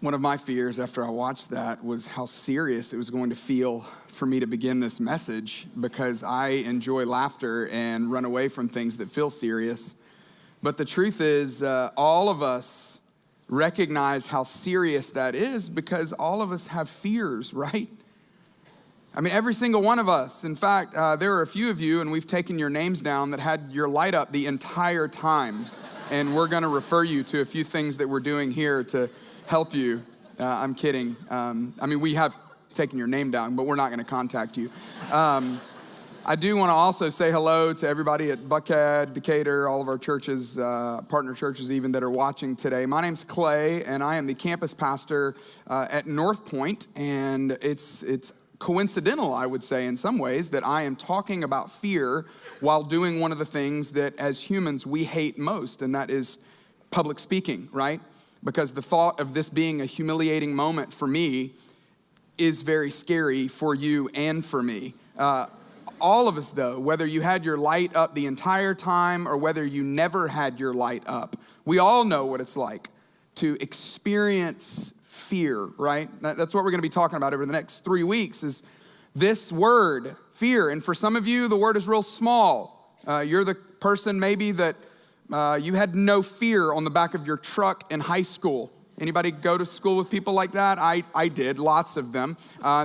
One of my fears after I watched that was how serious it was going to feel for me to begin this message, because I enjoy laughter and run away from things that feel serious. But the truth is, all of us recognize how serious that is because all of us have fears, right? I mean, every single one of us. In fact, there are a few of you, and we've taken your names down, that had your light up the entire time. And we're going to refer you to a few things that we're doing here to help you. I'm kidding. We have taken your name down, but we're not going to contact you. I do want to also say hello to everybody at Buckhead, Decatur, all of our churches, partner churches even, that are watching today. My name's Clay, and I am the campus pastor at North Point, and it's coincidental, I would say, in some ways, that I am talking about fear while doing one of the things that as humans we hate most, and that is public speaking, right? Because the thought of this being a humiliating moment for me is very scary for you and for me. All of us, though, whether you had your light up the entire time or whether you never had your light up, we all know what it's like to experience fear, right? That's what we're going to be talking about over the next 3 weeks, is this word, fear. And for some of you, the word is real small. You're the person maybe that you had no fear on the back of your truck in high school. Anybody go to school with people like that? I did, lots of them.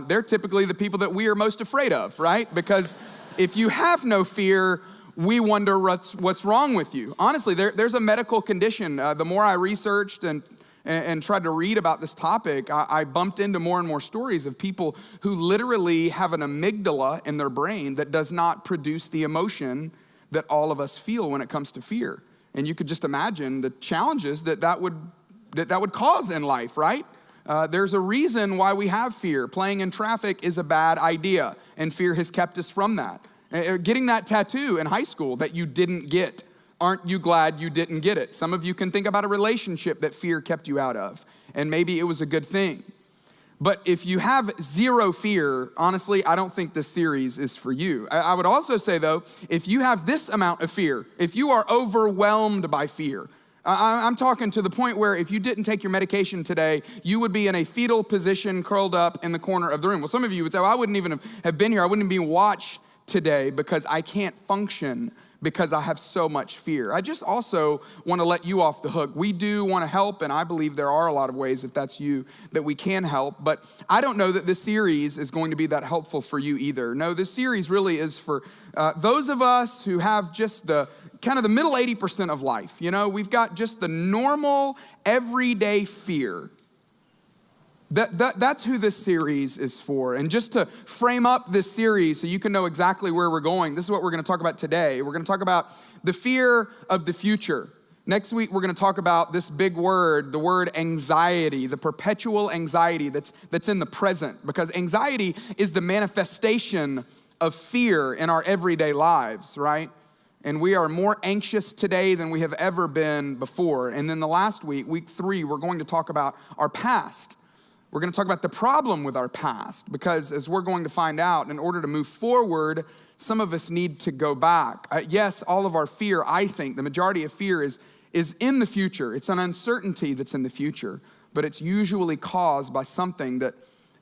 They're typically the people that we are most afraid of, right? Because if you have no fear, we wonder what's wrong with you. Honestly, there's a medical condition. The more I researched and tried to read about this topic, I bumped into more and more stories of people who literally have an amygdala in their brain that does not produce the emotion that all of us feel when it comes to fear. And you could just imagine the challenges that would cause in life, right? There's a reason why we have fear. Playing in traffic is a bad idea, and fear has kept us from that. Getting that tattoo in high school that you didn't get, aren't you glad you didn't get it? Some of you can think about a relationship that fear kept you out of, and maybe it was a good thing. But if you have zero fear, honestly, I don't think this series is for you. I would also say, though, if you have this amount of fear, if you are overwhelmed by fear, I'm talking to the point where if you didn't take your medication today, you would be in a fetal position curled up in the corner of the room. Well, some of you would say, well, I wouldn't even have been here. I wouldn't be watched today because I can't function because I have so much fear. I just also want to let you off the hook. We do want to help, and I believe there are a lot of ways, if that's you, that we can help. But I don't know that this series is going to be that helpful for you either. No, this series really is for those of us who have just the kind of the middle 80% of life. You know, we've got just the normal, everyday fear. That's who this series is for. And just to frame up this series so you can know exactly where we're going, this is what we're going to talk about today. We're going to talk about the fear of the future. Next week, we're going to talk about this big word, the word anxiety, the perpetual anxiety that's in the present. Because anxiety is the manifestation of fear in our everyday lives, right? And we are more anxious today than we have ever been before. And then the last week, week 3, we're going to talk about our past. We're going to talk about the problem with our past, because as we're going to find out, in order to move forward, some of us need to go back. Yes, all of our fear, I think, the majority of fear is in the future. It's an uncertainty that's in the future, but it's usually caused by something that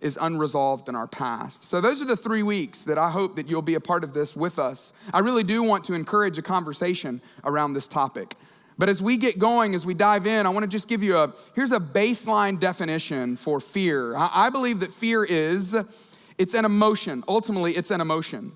is unresolved in our past. So those are the 3 weeks that I hope that you'll be a part of this with us. I really do want to encourage a conversation around this topic. But as we get going, as we dive in, I want to just give you here's a baseline definition for fear. I believe that fear it's an emotion. Ultimately, it's an emotion.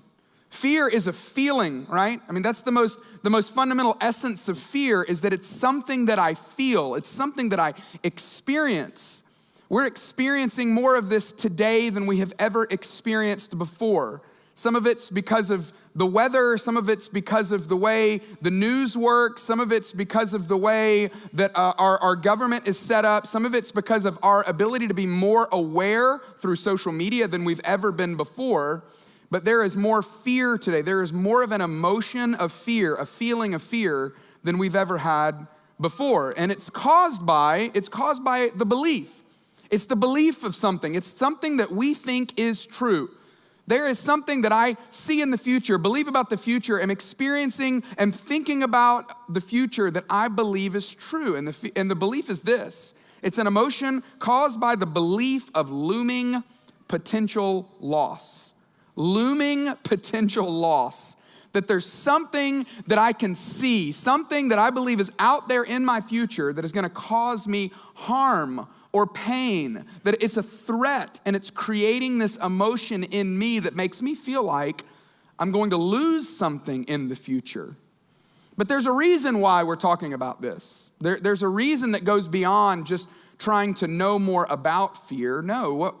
Fear is a feeling, right? I mean, that's the most fundamental essence of fear, is that it's something that I feel. It's something that I experience. We're experiencing more of this today than we have ever experienced before. Some of it's because of the weather, some of it's because of the way the news works, some of it's because of the way that our government is set up, some of it's because of our ability to be more aware through social media than we've ever been before. But there is more fear today. There is more of an emotion of fear, a feeling of fear than we've ever had before. And it's caused by the belief. It's the belief of something. It's something that we think is true. There is something that I see in the future, believe about the future, am experiencing and thinking about the future that I believe is true. And the belief is this, It's an emotion caused by the belief of looming potential loss. Looming potential loss. That there's something that I can see, something that I believe is out there in my future that is going to cause me harm or pain, that it's a threat and it's creating this emotion in me that makes me feel like I'm going to lose something in the future. But there's a reason why we're talking about this. There's a reason that goes beyond just trying to know more about fear. No,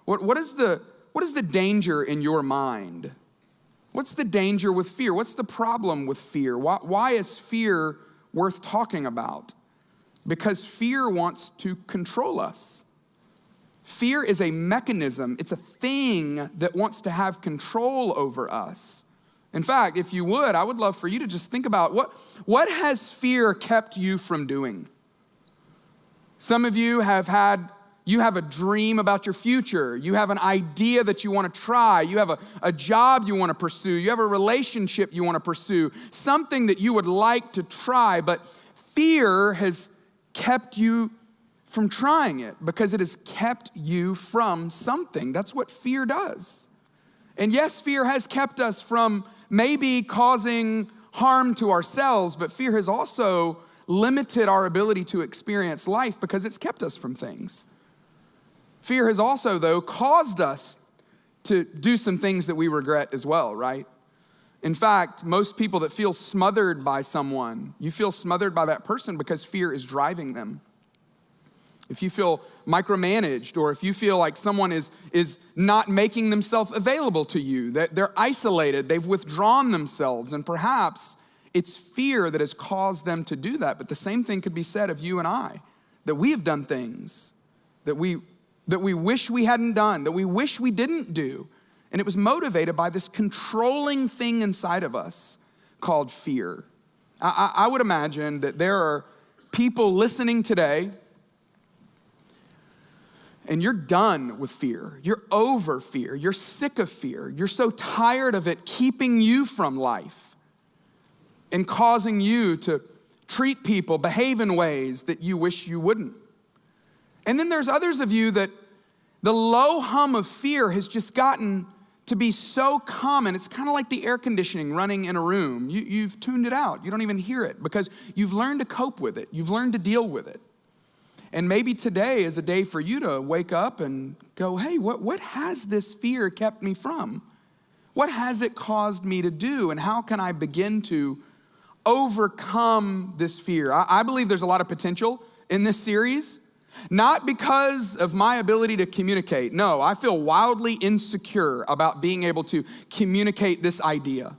what is the danger in your mind? What's the danger with fear? What's the problem with fear? Why is fear worth talking about? Because fear wants to control us. Fear is a mechanism. It's a thing that wants to have control over us. In fact, if you would, I would love for you to just think about what has fear kept you from doing? Some of you have a dream about your future. You have an idea that you want to try. You have a job you want to pursue. You have a relationship you want to pursue. Something that you would like to try, but fear has kept you from trying it because it has kept you from something. That's what fear does. And yes, fear has kept us from maybe causing harm to ourselves, but fear has also limited our ability to experience life because it's kept us from things. Fear has also, though, caused us to do some things that we regret as well, right? In fact, most people that feel smothered by someone, you feel smothered by that person because fear is driving them. If you feel micromanaged, or if you feel like someone is not making themselves available to you, that they're isolated, they've withdrawn themselves, and perhaps it's fear that has caused them to do that. But the same thing could be said of you and I, that we have done things that we wish we hadn't done, that we wish we didn't do. And it was motivated by this controlling thing inside of us called fear. I would imagine that there are people listening today, and you're done with fear. You're over fear. You're sick of fear. You're so tired of it keeping you from life and causing you to treat people, behave in ways that you wish you wouldn't. And then there's others of you that the low hum of fear has just gotten to be so common. It's kind of like the air conditioning running in a room. You've tuned it out. You don't even hear it because you've learned to cope with it. You've learned to deal with it. And maybe today is a day for you to wake up and go, hey, what has this fear kept me from? What has it caused me to do? And how can I begin to overcome this fear? I believe there's a lot of potential in this series. Not because of my ability to communicate. No, I feel wildly insecure about being able to communicate this idea.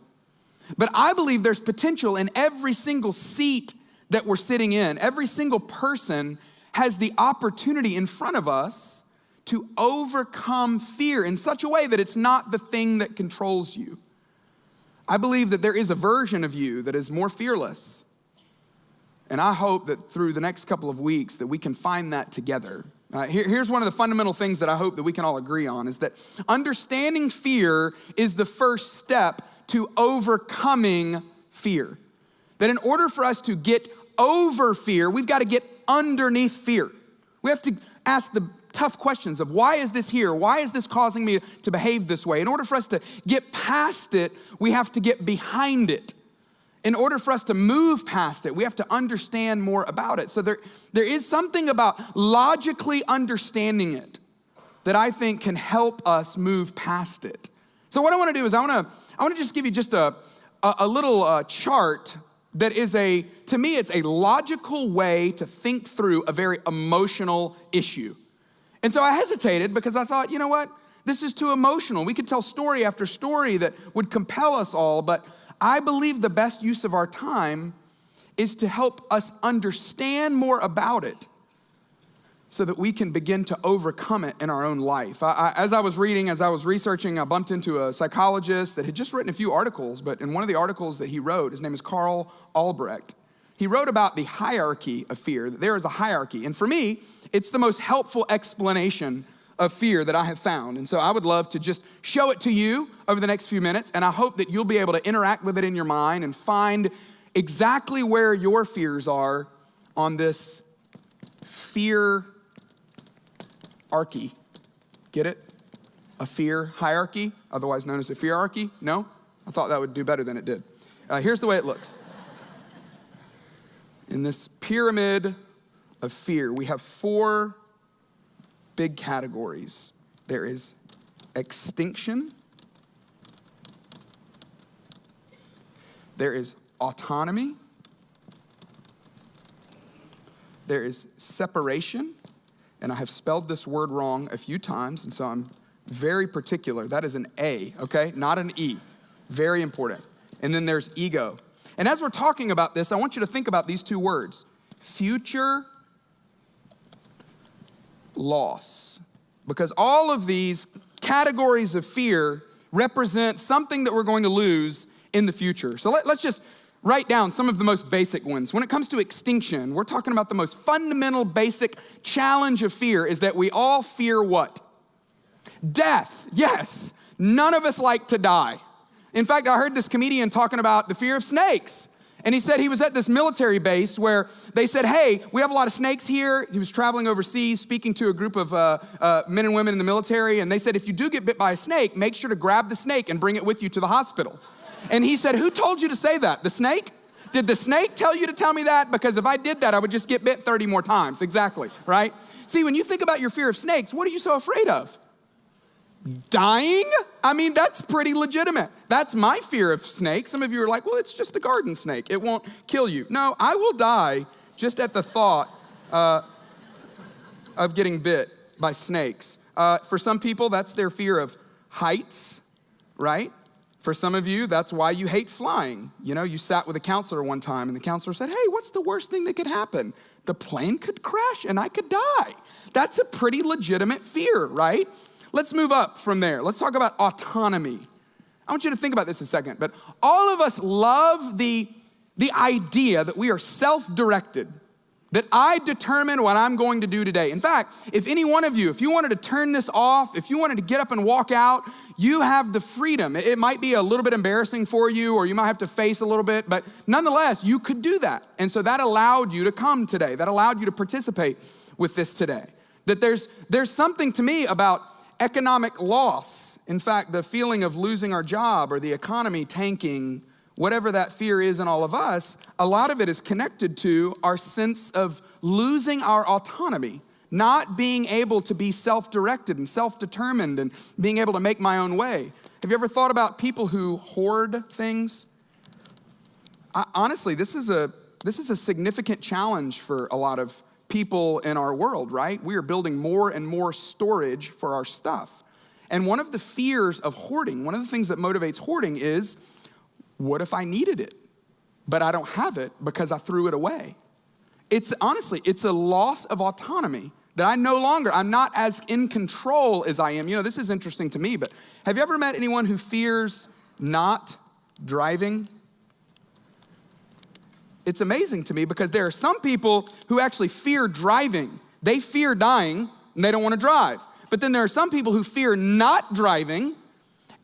But I believe there's potential in every single seat that we're sitting in. Every single person has the opportunity in front of us to overcome fear in such a way that it's not the thing that controls you. I believe that there is a version of you that is more fearless. And I hope that through the next couple of weeks that we can find that together. Here's one of the fundamental things that I hope that we can all agree on is that understanding fear is the first step to overcoming fear. That in order for us to get over fear, we've got to get underneath fear. We have to ask the tough questions of why is this here? Why is this causing me to behave this way? In order for us to get past it, we have to get behind it. In order for us to move past it, we have to understand more about it. So there is something about logically understanding it that I think can help us move past it. So what I want to do is I want to just give you just a little chart that is to me, it's a logical way to think through a very emotional issue. And so I hesitated because I thought, you know what? This is too emotional. We could tell story after story that would compel us all, but I believe the best use of our time is to help us understand more about it so that we can begin to overcome it in our own life. As I was researching, I bumped into a psychologist that had just written a few articles, but in one of the articles that he wrote, his name is Carl Albrecht. He wrote about the hierarchy of fear, that there is a hierarchy. And for me, it's the most helpful explanation of fear that I have found. And so I would love to just show it to you over the next few minutes, and I hope that you'll be able to interact with it in your mind and find exactly where your fears are on this fear archy. Get it? A fear hierarchy, otherwise known as a feararchy. No? I thought that would do better than it did. Here's the way it looks. In this pyramid of fear, we have 4 big categories. There is extinction. There is autonomy. There is separation. And I have spelled this word wrong a few times, and so I'm very particular. That is an A, okay? Not an E. Very important. And then there's ego. And as we're talking about this, I want you to think about these 2 words. Future loss. Because all of these categories of fear represent something that we're going to lose in the future. So let's just write down some of the most basic ones. When it comes to extinction, we're talking about the most fundamental, basic challenge of fear is that we all fear what? Death. Yes. None of us like to die. In fact, I heard this comedian talking about the fear of snakes. And he said he was at this military base where they said, hey, we have a lot of snakes here. He was traveling overseas, speaking to a group of men and women in the military. And they said, if you do get bit by a snake, make sure to grab the snake and bring it with you to the hospital. And he said, who told you to say that? The snake? Did the snake tell you to tell me that? Because if I did that, I would just get bit 30 more times. Exactly, right? See, when you think about your fear of snakes, what are you so afraid of? Dying? I mean, that's pretty legitimate. That's my fear of snakes. Some of you are like, well, it's just a garden snake. It won't kill you. No, I will die just at the thought of getting bit by snakes. For some people, that's their fear of heights, right? For some of you, that's why you hate flying. You know, you sat with a counselor one time and the counselor said, hey, what's the worst thing that could happen? The plane could crash and I could die. That's a pretty legitimate fear, right? Let's move up from there. Let's talk about autonomy. I want you to think about this a second, but all of us love the idea that we are self-directed, that I determine what I'm going to do today. In fact, if any one of you, if you wanted to turn this off, if you wanted to get up and walk out, you have the freedom. It might be a little bit embarrassing for you, or you might have to face a little bit, but nonetheless, you could do that. And so that allowed you to come today. That allowed you to participate with this today. That there's something to me about economic loss. In fact, the feeling of losing our job or the economy tanking, whatever that fear is in all of us, a lot of it is connected to our sense of losing our autonomy, not being able to be self-directed and self-determined and being able to make my own way. Have you ever thought about people who hoard things? Honestly, this is a significant challenge for a lot of people in our world, right? We are building more and more storage for our stuff. And one of the fears of hoarding, one of the things that motivates hoarding is, what if I needed it, but I don't have it because I threw it away? It's a loss of autonomy that I'm not as in control as I am. You know, this is interesting to me, but have you ever met anyone who fears not driving? It's amazing to me because there are some people who actually fear driving. They fear dying and they don't want to drive. But then there are some people who fear not driving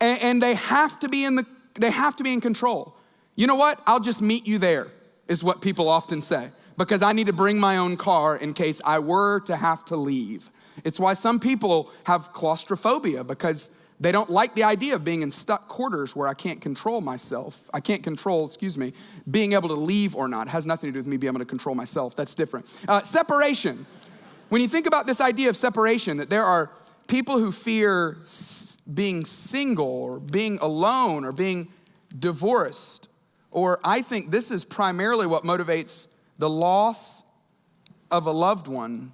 and they have to be in control. You know what? I'll just meet you there, is what people often say, because I need to bring my own car in case I were to have to leave. It's why some people have claustrophobia, because they don't like the idea of being in stuck quarters where I can't control myself. Being able to leave or not. It has nothing to do with me being able to control myself. That's different. Separation. When you think about this idea of separation, that there are people who fear being single or being alone or being divorced, or I think this is primarily what motivates the loss of a loved one.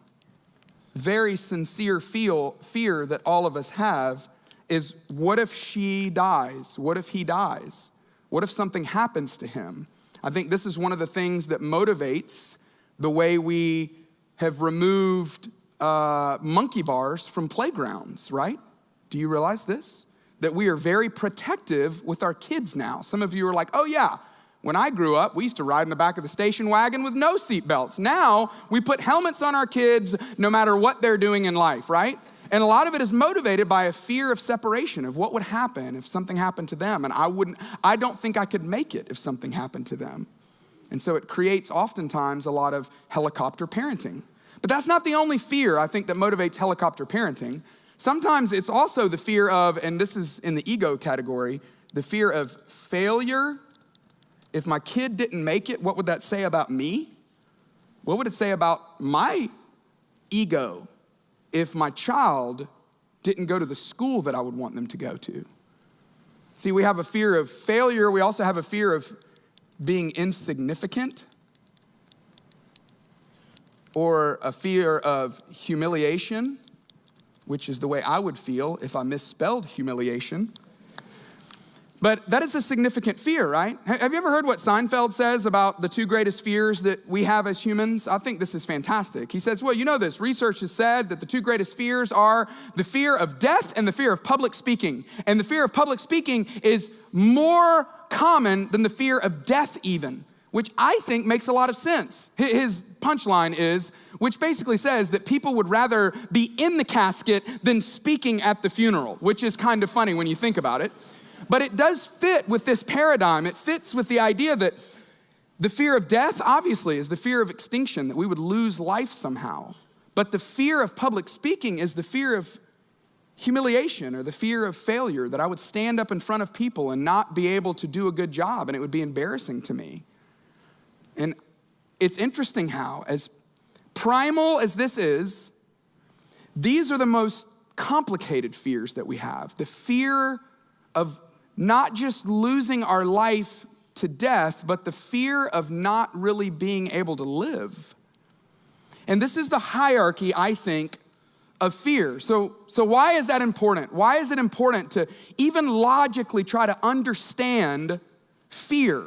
Very sincere fear that all of us have is, what if she dies? What if he dies? What if something happens to him? I think this is one of the things that motivates the way we have removed monkey bars from playgrounds, right? Do you realize this? That we are very protective with our kids now. Some of you are like, oh yeah, when I grew up, we used to ride in the back of the station wagon with no seat belts. Now we put helmets on our kids no matter what they're doing in life, right? And a lot of it is motivated by a fear of separation, of what would happen if something happened to them. And I don't think I could make it if something happened to them. And so it creates oftentimes a lot of helicopter parenting. But that's not the only fear, I think, that motivates helicopter parenting. Sometimes it's also the fear of, and this is in the ego category, the fear of failure. If my kid didn't make it, what would that say about me? What would it say about my ego if my child didn't go to the school that I would want them to go to? See, we have a fear of failure. We also have a fear of being insignificant, or a fear of humiliation, which is the way I would feel if I misspelled humiliation. But that is a significant fear, right? Have you ever heard what Seinfeld says about the two greatest fears that we have as humans? I think this is fantastic. He says, well, you know this, research has said that the two greatest fears are the fear of death and the fear of public speaking. And the fear of public speaking is more common than the fear of death even, which I think makes a lot of sense. His punchline is, which basically says that people would rather be in the casket than speaking at the funeral, which is kind of funny when you think about it. But it does fit with this paradigm. It fits with the idea that the fear of death, obviously, is the fear of extinction, that we would lose life somehow. But the fear of public speaking is the fear of humiliation, or the fear of failure, that I would stand up in front of people and not be able to do a good job, and it would be embarrassing to me. And it's interesting how, as primal as this is, these are the most complicated fears that we have. The fear of not just losing our life to death, but the fear of not really being able to live. And this is the hierarchy, I think, of fear. So why is that important? Why is it important to even logically try to understand fear?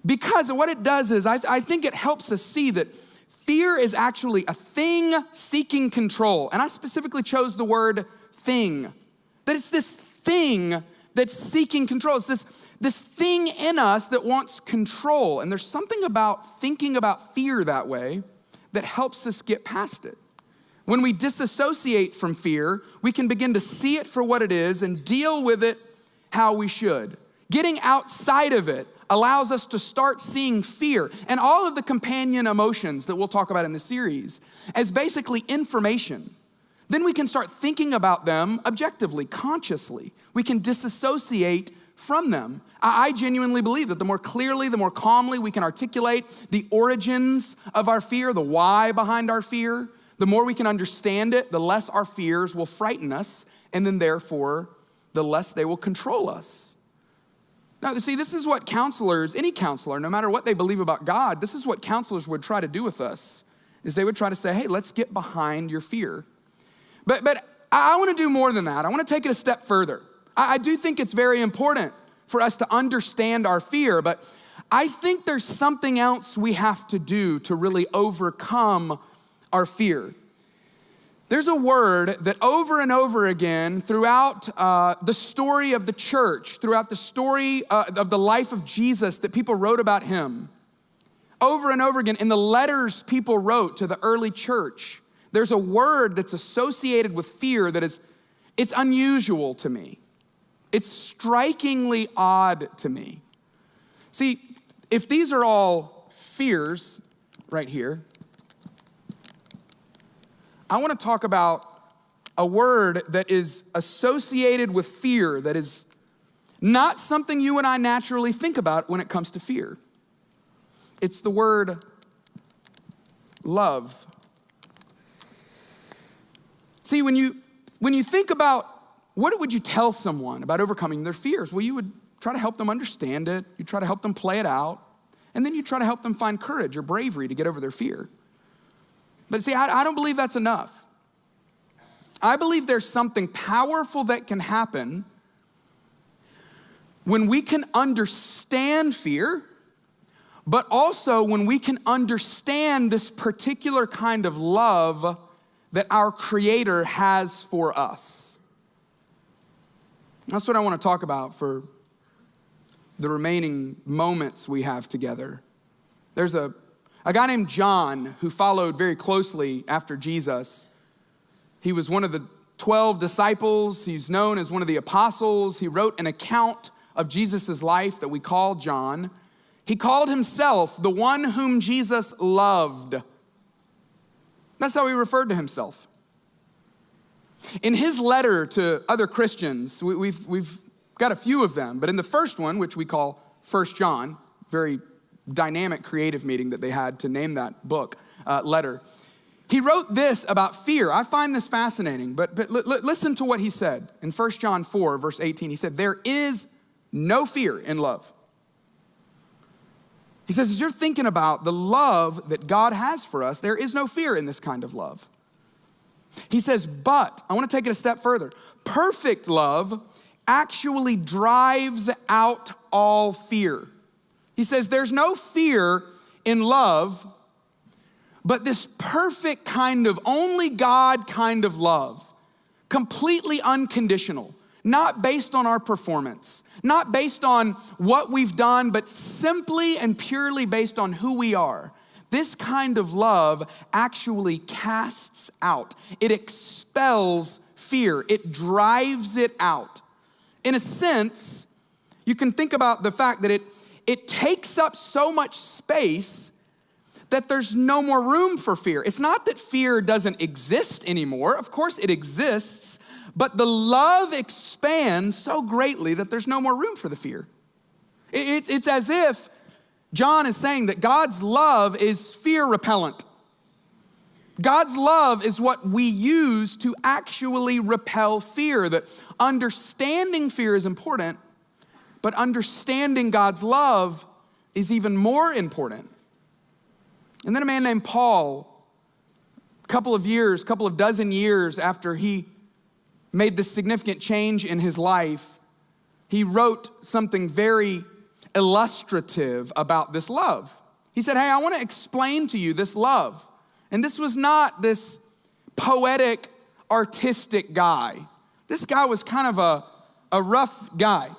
Because what it does is, I think it helps us see that fear is actually a thing seeking control. And I specifically chose the word thing. That it's this thing that's seeking control. It's this thing in us that wants control. And there's something about thinking about fear that way that helps us get past it. When we disassociate from fear, we can begin to see it for what it is and deal with it how we should. Getting outside of it allows us to start seeing fear and all of the companion emotions that we'll talk about in the series as basically information. Then we can start thinking about them objectively, consciously. We can disassociate from them. I genuinely believe that the more clearly, the more calmly we can articulate the origins of our fear, the why behind our fear, the more we can understand it, the less our fears will frighten us, and then therefore, the less they will control us. Now, see, this is what counselors, any counselor, no matter what they believe about God, this is what counselors would try to do with us, is they would try to say, hey, let's get behind your fear. But I want to do more than that. I want to take it a step further. I do think it's very important for us to understand our fear, but I think there's something else we have to do to really overcome our fear. There's a word that over and over again throughout the story of the church, throughout the story of the life of Jesus that people wrote about him, over and over again in the letters people wrote to the early church, there's a word that's associated with fear that it's unusual to me. It's strikingly odd to me. See, if these are all fears right here, I want to talk about a word that is associated with fear that is not something you and I naturally think about when it comes to fear. It's the word love. See, when you think about what would you tell someone about overcoming their fears? Well, you would try to help them understand it. You try to help them play it out. And then you try to help them find courage or bravery to get over their fear. But see, I don't believe that's enough. I believe there's something powerful that can happen when we can understand fear, but also when we can understand this particular kind of love that our Creator has for us. That's what I want to talk about for the remaining moments we have together. There's a guy named John who followed very closely after Jesus. He was one of the 12 disciples. He's known as one of the apostles. He wrote an account of Jesus' life that we call John. He called himself the one whom Jesus loved. That's how he referred to himself. In his letter to other Christians, we've got a few of them, but in the first one, which we call 1 John, very dynamic, creative meeting that they had to name that book, letter, he wrote this about fear. I find this fascinating, but listen to what he said in 1 John 4, verse 18. He said, there is no fear in love. He says, as you're thinking about the love that God has for us, there is no fear in this kind of love. He says, but, I want to take it a step further. Perfect love actually drives out all fear. He says, there's no fear in love, but this perfect kind of, only God kind of love, completely unconditional, not based on our performance, not based on what we've done, but simply and purely based on who we are. This kind of love actually casts out. It expels fear. It drives it out. In a sense, you can think about the fact that it takes up so much space that there's no more room for fear. It's not that fear doesn't exist anymore. Of course it exists, but the love expands so greatly that there's no more room for the fear. It's as if John is saying that God's love is fear repellent. God's love is what we use to actually repel fear. That understanding fear is important, but understanding God's love is even more important. And then a man named Paul, a couple of dozen years after he made this significant change in his life, he wrote something very illustrative about this love. He said, hey, I want to explain to you this love. And this was not this poetic, artistic guy. This guy was kind of a rough guy.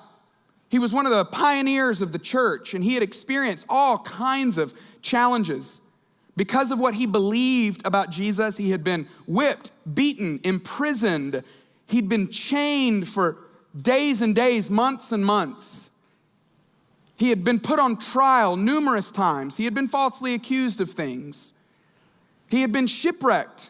He was one of the pioneers of the church, and he had experienced all kinds of challenges. Because of what he believed about Jesus, he had been whipped, beaten, imprisoned. He'd been chained for days and days, months and months. He had been put on trial numerous times. He had been falsely accused of things. He had been shipwrecked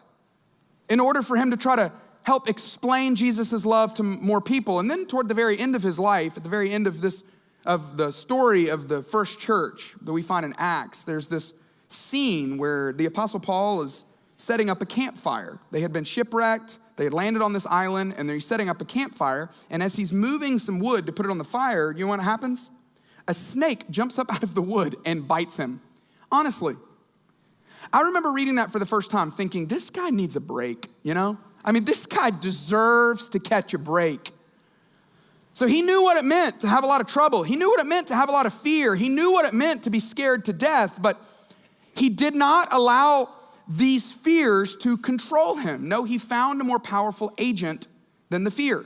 in order for him to try to help explain Jesus' love to more people. And then toward the very end of his life, at the very end of the story of the first church that we find in Acts, there's this scene where the Apostle Paul is setting up a campfire. They had been shipwrecked. They had landed on this island, and he's setting up a campfire. And as he's moving some wood to put it on the fire, you know what happens? A snake jumps up out of the wood and bites him. Honestly, I remember reading that for the first time thinking, this guy needs a break, you know? I mean, this guy deserves to catch a break. So he knew what it meant to have a lot of trouble. He knew what it meant to have a lot of fear. He knew what it meant to be scared to death, but he did not allow these fears to control him. No, he found a more powerful agent than the fear.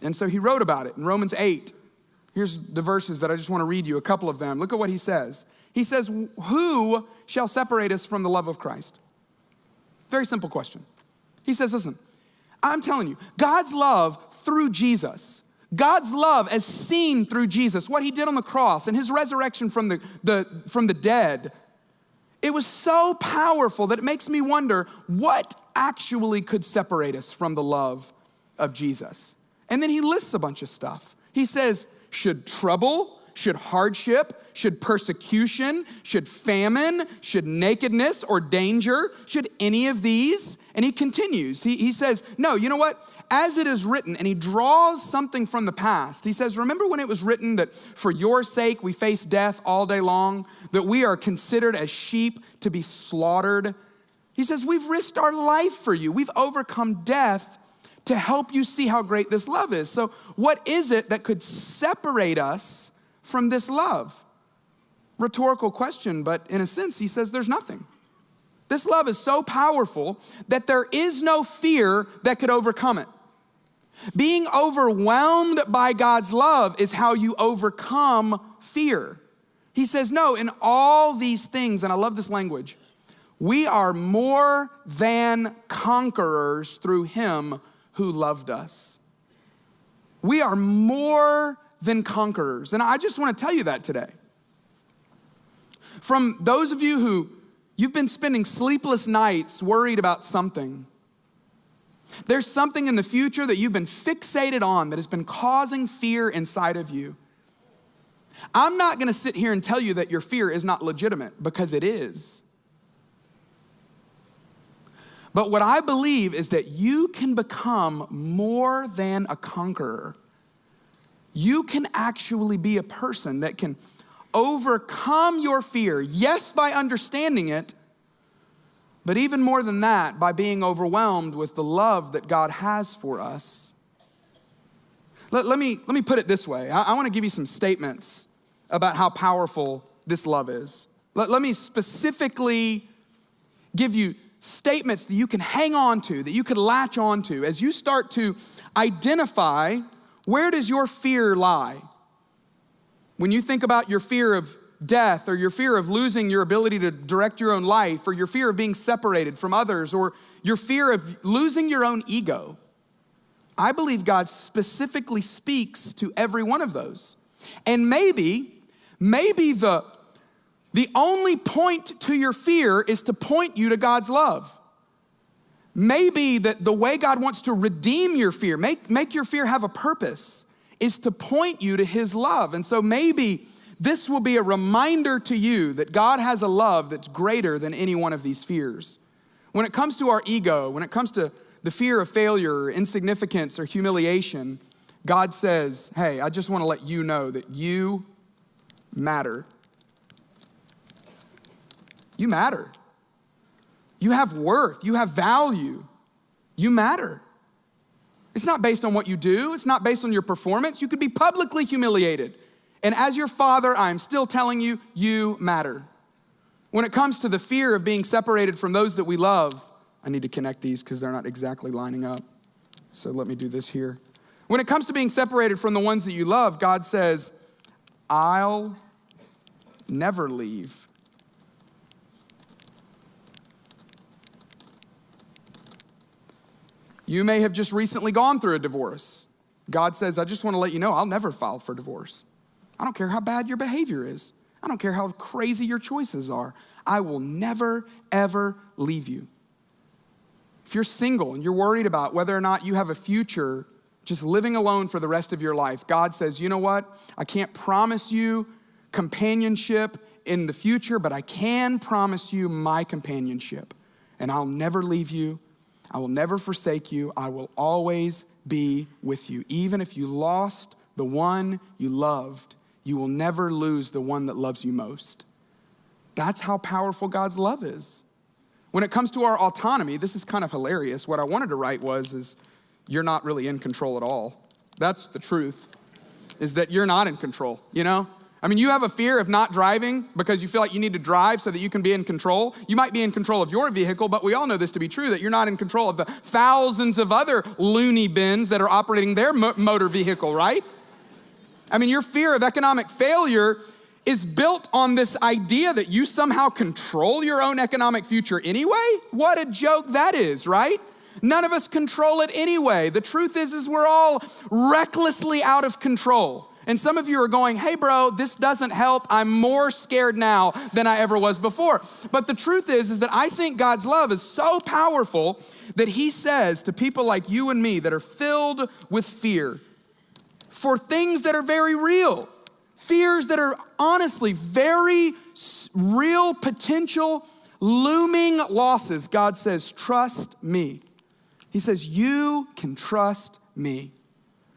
And so he wrote about it in Romans 8. Here's the verses that I just want to read you, a couple of them. Look at what he says. He says, who shall separate us from the love of Christ? Very simple question. He says, listen, I'm telling you, God's love through Jesus, God's love as seen through Jesus, what he did on the cross and his resurrection from the dead, it was so powerful that it makes me wonder what actually could separate us from the love of Jesus. And then he lists a bunch of stuff. He says, should trouble, should hardship, should persecution, should famine, should nakedness or danger, should any of these? And he continues. He says, no, you know what? As it is written, and he draws something from the past. He says, remember when it was written that for your sake we face death all day long, that we are considered as sheep to be slaughtered? He says, we've risked our life for you. We've overcome death to help you see how great this love is. So what is it that could separate us from this love? Rhetorical question, but in a sense, he says there's nothing. This love is so powerful that there is no fear that could overcome it. Being overwhelmed by God's love is how you overcome fear. He says, no, in all these things, and I love this language, we are more than conquerors through him who loved us. We are more than conquerors. And I just want to tell you that today. From those of you who You've been spending sleepless nights worried about something. There's something in the future that you've been fixated on that has been causing fear inside of you. I'm not going to sit here and tell you that your fear is not legitimate, because it is. But what I believe is that you can become more than a conqueror. You can actually be a person that can overcome your fear, yes, by understanding it, but even more than that, by being overwhelmed with the love that God has for us. Let me put it this way. I want to give you some statements about how powerful this love is. Let me specifically give you statements that you can hang on to, that you can latch on to as you start to identify, where does your fear lie? When you think about your fear of death, or your fear of losing your ability to direct your own life, or your fear of being separated from others, or your fear of losing your own ego, I believe God specifically speaks to every one of those. And maybe the only point to your fear is to point you to God's love. Maybe that the way God wants to redeem your fear, make your fear have a purpose, is to point you to his love. And so maybe this will be a reminder to you that God has a love that's greater than any one of these fears. When it comes to our ego, when it comes to the fear of failure, or insignificance, or humiliation, God says, hey, I just want to let you know that you matter. You matter. You have worth. You have value. You matter. It's not based on what you do. It's not based on your performance. You could be publicly humiliated. And as your father, I'm still telling you, you matter. When it comes to the fear of being separated from those that we love, I need to connect these because they're not exactly lining up. So let me do this here. When it comes to being separated from the ones that you love, God says, I'll never leave. You may have just recently gone through a divorce. God says, I just want to let you know, I'll never file for divorce. I don't care how bad your behavior is. I don't care how crazy your choices are. I will never, ever leave you. If you're single and you're worried about whether or not you have a future just living alone for the rest of your life, God says, you know what? I can't promise you companionship in the future, but I can promise you my companionship. And I'll never leave you. I will never forsake you. I will always be with you. Even if you lost the one you loved, you will never lose the one that loves you most. That's how powerful God's love is. When it comes to our autonomy, this is kind of hilarious. What I wanted to write is you're not really in control at all. That's the truth, is that you're not in control, you know? I mean, you have a fear of not driving because you feel like you need to drive so that you can be in control. You might be in control of your vehicle, but we all know this to be true, that you're not in control of the thousands of other loony bins that are operating their motor vehicle, right? I mean, your fear of economic failure is built on this idea that you somehow control your own economic future anyway. What a joke that is, right? None of us control it anyway. The truth is we're all recklessly out of control. And some of you are going, hey bro, this doesn't help. I'm more scared now than I ever was before. But the truth is that I think God's love is so powerful that he says to people like you and me that are filled with fear for things that are very real, fears that are honestly very real potential looming losses. God says, trust me. He says, you can trust me.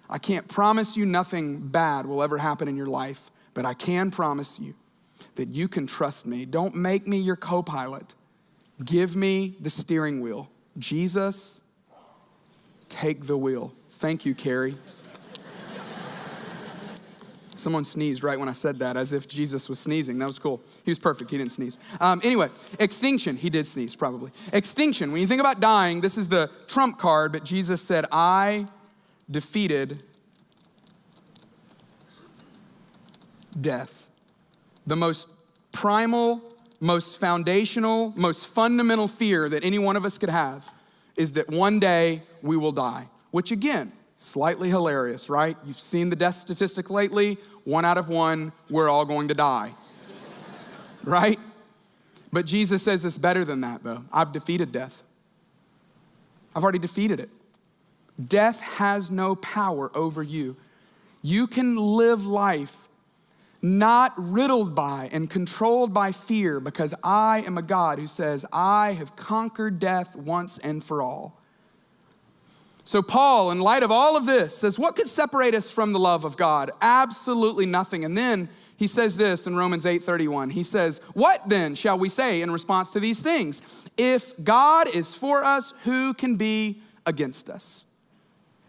I can't promise you nothing bad will ever happen in your life, but I can promise you that you can trust me. Don't make me your co-pilot. Give me the steering wheel. Jesus, take the wheel. Thank you, Carrie. Someone sneezed right when I said that, as if Jesus was sneezing. That was cool. He was perfect. He didn't sneeze. Anyway, extinction. He did sneeze, probably. Extinction. When you think about dying, this is the trump card, but Jesus said, I defeated death. The most primal, most foundational, most fundamental fear that any one of us could have is that one day we will die, which again, slightly hilarious, right? You've seen the death statistic lately. 1 out of 1, we're all going to die, right? But Jesus says it's better than that, though. I've defeated death. I've already defeated it. Death has no power over you. You can live life not riddled by and controlled by fear, because I am a God who says, I have conquered death once and for all. So Paul, in light of all of this, says, what could separate us from the love of God? Absolutely nothing. And then he says this in Romans 8:31. He says, what then shall we say in response to these things? If God is for us, who can be against us?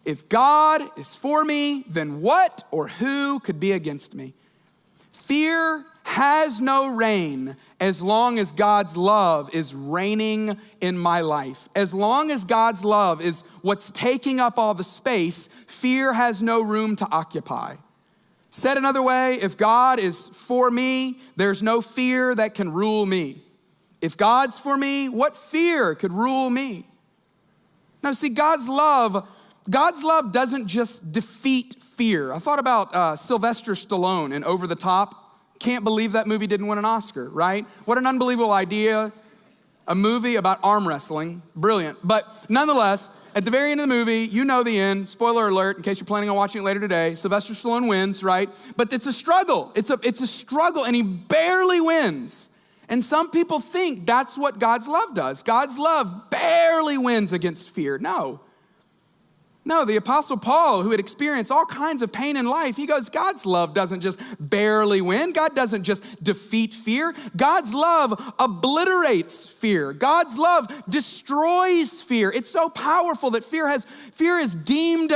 If God is for me, then what or who could be against me? Fear has no reign as long as God's love is reigning in my life. As long as God's love is what's taking up all the space, fear has no room to occupy. Said another way, if God is for me, there's no fear that can rule me. If God's for me, what fear could rule me? Now see, God's love doesn't just defeat fear. I thought about Sylvester Stallone in Over the Top. Can't believe that movie didn't win an Oscar, right? What an unbelievable idea. A movie about arm wrestling. Brilliant. But nonetheless, at the very end of the movie, you know the end. Spoiler alert, in case you're planning on watching it later today. Sylvester Stallone wins, right? But it's a struggle. It's a struggle, and he barely wins. And some people think that's what God's love does. God's love barely wins against fear. No, the Apostle Paul, who had experienced all kinds of pain in life, he goes, God's love doesn't just barely win. God doesn't just defeat fear. God's love obliterates fear. God's love destroys fear. It's so powerful that fear is deemed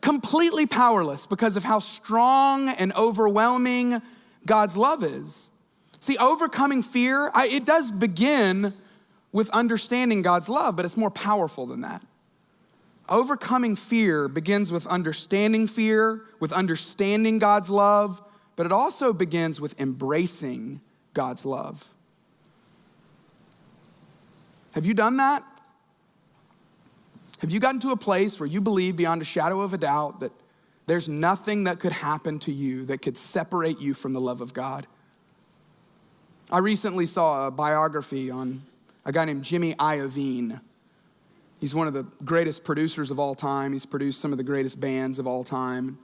completely powerless because of how strong and overwhelming God's love is. See, overcoming fear, it does begin with understanding God's love, but it's more powerful than that. Overcoming fear begins with understanding God's love, but it also begins with embracing God's love. Have you done that? Have you gotten to a place where you believe beyond a shadow of a doubt that there's nothing that could happen to you that could separate you from the love of God? I recently saw a biography on a guy named Jimmy Iovine. He's one of the greatest producers of all time. He's produced some of the greatest bands of all time.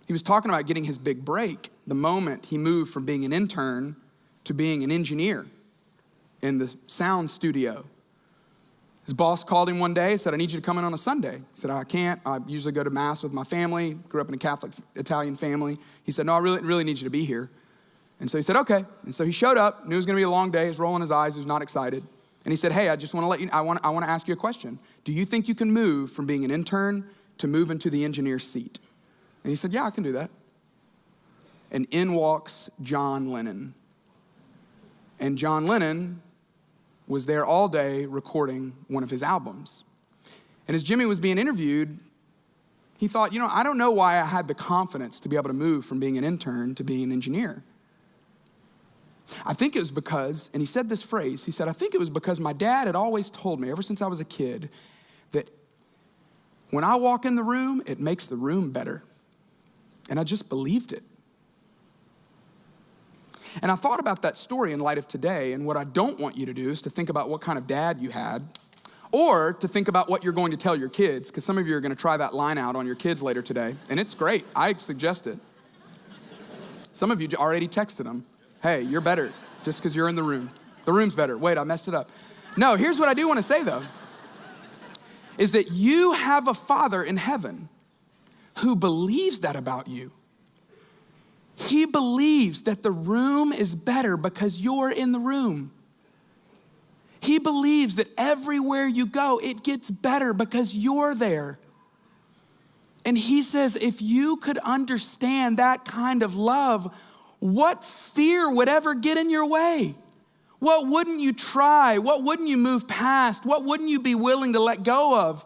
He was talking about getting his big break the moment he moved from being an intern to being an engineer in the sound studio. His boss called him one day, said, I need you to come in on a Sunday. He said, I can't. I usually go to mass with my family. Grew up in a Catholic Italian family. He said, no, I really need you to be here. And so he said, okay. And so he showed up, knew it was gonna be a long day. He was rolling his eyes, he was not excited. And he said, hey, I just wanna let you, I wanna ask you a question. Do you think you can move from being an intern to move into the engineer's seat? And he said, yeah, I can do that. And in walks John Lennon. And John Lennon was there all day recording one of his albums. And as Jimmy was being interviewed, he thought, I don't know why I had the confidence to be able to move from being an intern to being an engineer. I think it was because, and he said this phrase, he said, I think it was because my dad had always told me ever since I was a kid that when I walk in the room, it makes the room better. And I just believed it. And I thought about that story in light of today, and what I don't want you to do is to think about what kind of dad you had, or to think about what you're going to tell your kids, because some of you are going to try that line out on your kids later today, and it's great. I suggest it. Some of you already texted them. Hey, you're better just because you're in the room. The room's better. Wait, I messed it up. No, here's what I do want to say though, is that you have a Father in heaven who believes that about you. He believes that the room is better because you're in the room. He believes that everywhere you go, it gets better because you're there. And he says, if you could understand that kind of love, what fear would ever get in your way? What wouldn't you try? What wouldn't you move past? What wouldn't you be willing to let go of?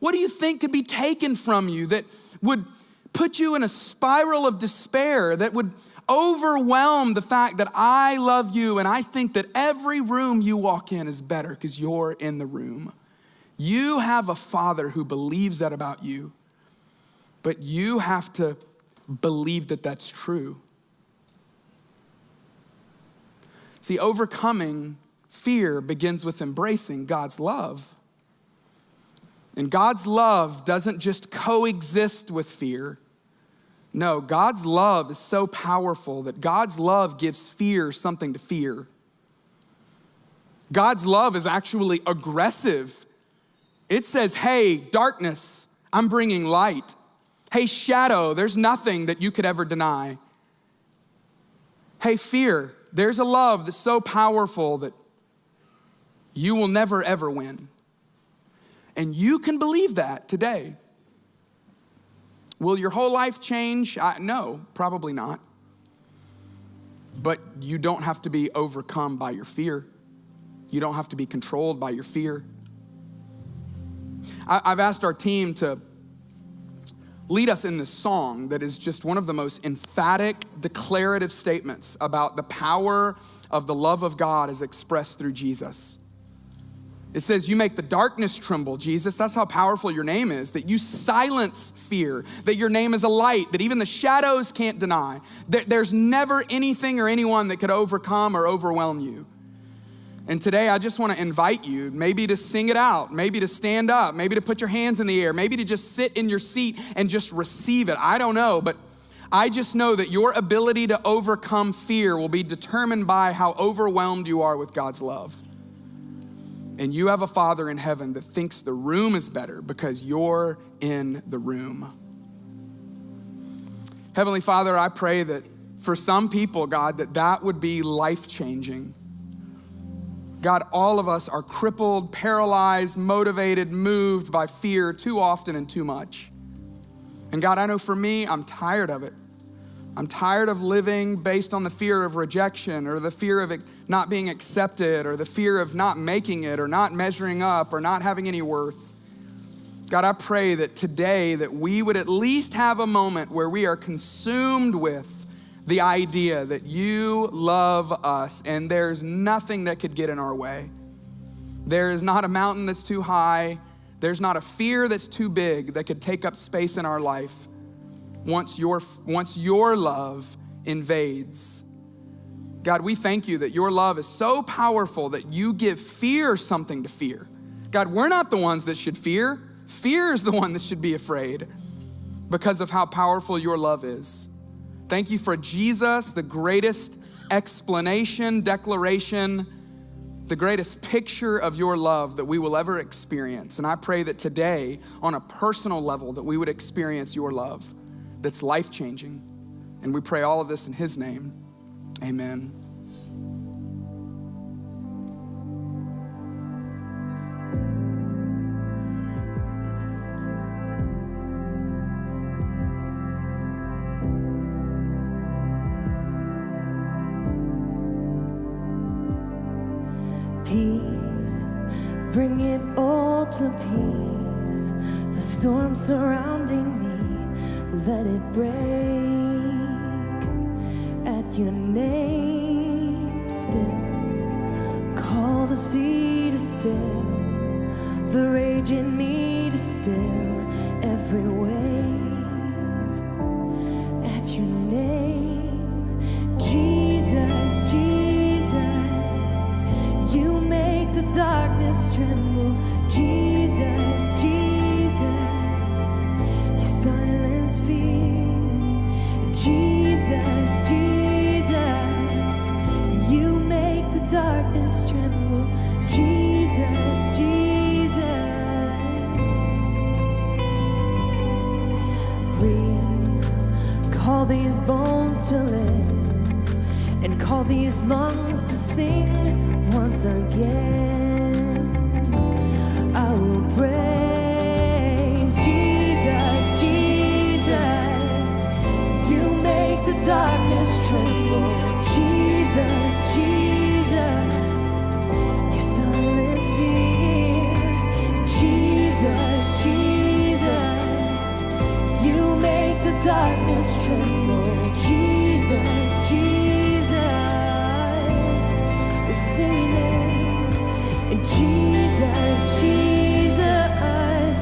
What do you think could be taken from you that would put you in a spiral of despair, that would overwhelm the fact that I love you and I think that every room you walk in is better because you're in the room? You have a Father who believes that about you, but you have to believe that that's true. See, overcoming fear begins with embracing God's love. And God's love doesn't just coexist with fear. No, God's love is so powerful that God's love gives fear something to fear. God's love is actually aggressive. It says, hey, darkness, I'm bringing light. Hey, shadow, there's nothing that you could ever deny. Hey, fear, there's a love that's so powerful that you will never, ever win. And you can believe that today. Will your whole life change? No, probably not. But you don't have to be overcome by your fear. You don't have to be controlled by your fear. I've asked our team to lead us in this song that is just one of the most emphatic, declarative statements about the power of the love of God as expressed through Jesus. It says, you make the darkness tremble, Jesus. That's how powerful your name is, that you silence fear, that your name is a light, that even the shadows can't deny, that there's never anything or anyone that could overcome or overwhelm you. And today I just want to invite you maybe to sing it out, maybe to stand up, maybe to put your hands in the air, maybe to just sit in your seat and just receive it. I don't know, but I just know that your ability to overcome fear will be determined by how overwhelmed you are with God's love. And you have a Father in heaven that thinks the room is better because you're in the room. Heavenly Father, I pray that for some people, God, that would be life-changing. God, all of us are crippled, paralyzed, motivated, moved by fear too often and too much. And God, I know for me, I'm tired of it. I'm tired of living based on the fear of rejection or the fear of not being accepted or the fear of not making it or not measuring up or not having any worth. God, I pray that today that we would at least have a moment where we are consumed with the idea that you love us and there's nothing that could get in our way. There is not a mountain that's too high. There's not a fear that's too big that could take up space in our life once your love invades. God, we thank you that your love is so powerful that you give fear something to fear. God, we're not the ones that should fear. Fear is the one that should be afraid because of how powerful your love is. Thank you for Jesus, the greatest explanation, declaration, the greatest picture of your love that we will ever experience. And I pray that today, on a personal level, that we would experience your love that's life-changing. And we pray all of this in his name. Amen. Peace, bring it all to peace. The storm surrounding me, let it break at your name still. Call the sea to still, the rage in me to still every wave at your name. Jesus, Jesus, you make the darkness tremble. Jesus, Jesus, you silence fear. Jesus, Jesus, you make the darkness tremble. Jesus, Jesus, breathe, call these bones to live, and call these lungs to sing once again. I will praise Jesus, Jesus, you make the darkness tremble. Jesus, Jesus, you silence fear. Jesus, Jesus, you make the darkness tremble. Jesus, Jesus, we're singing it. And Jesus, Jesus,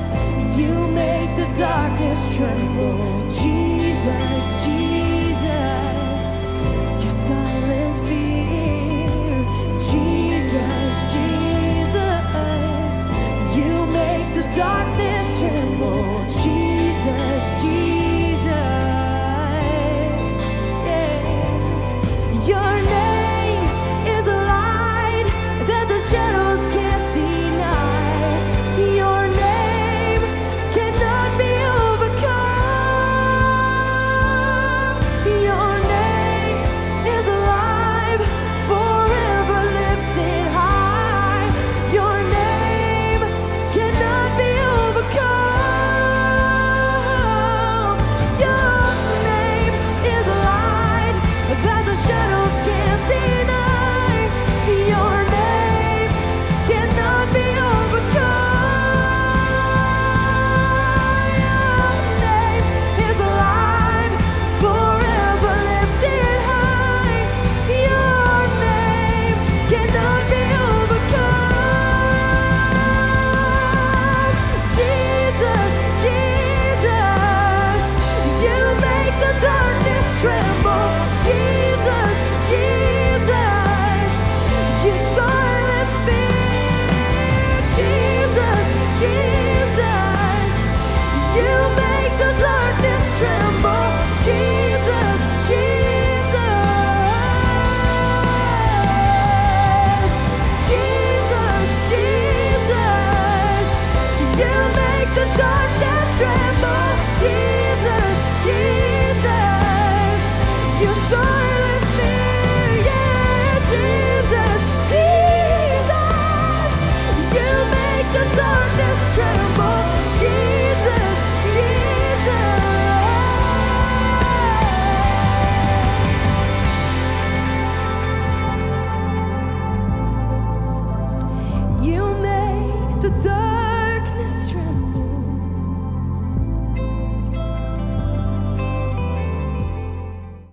you make the darkness tremble. Jesus,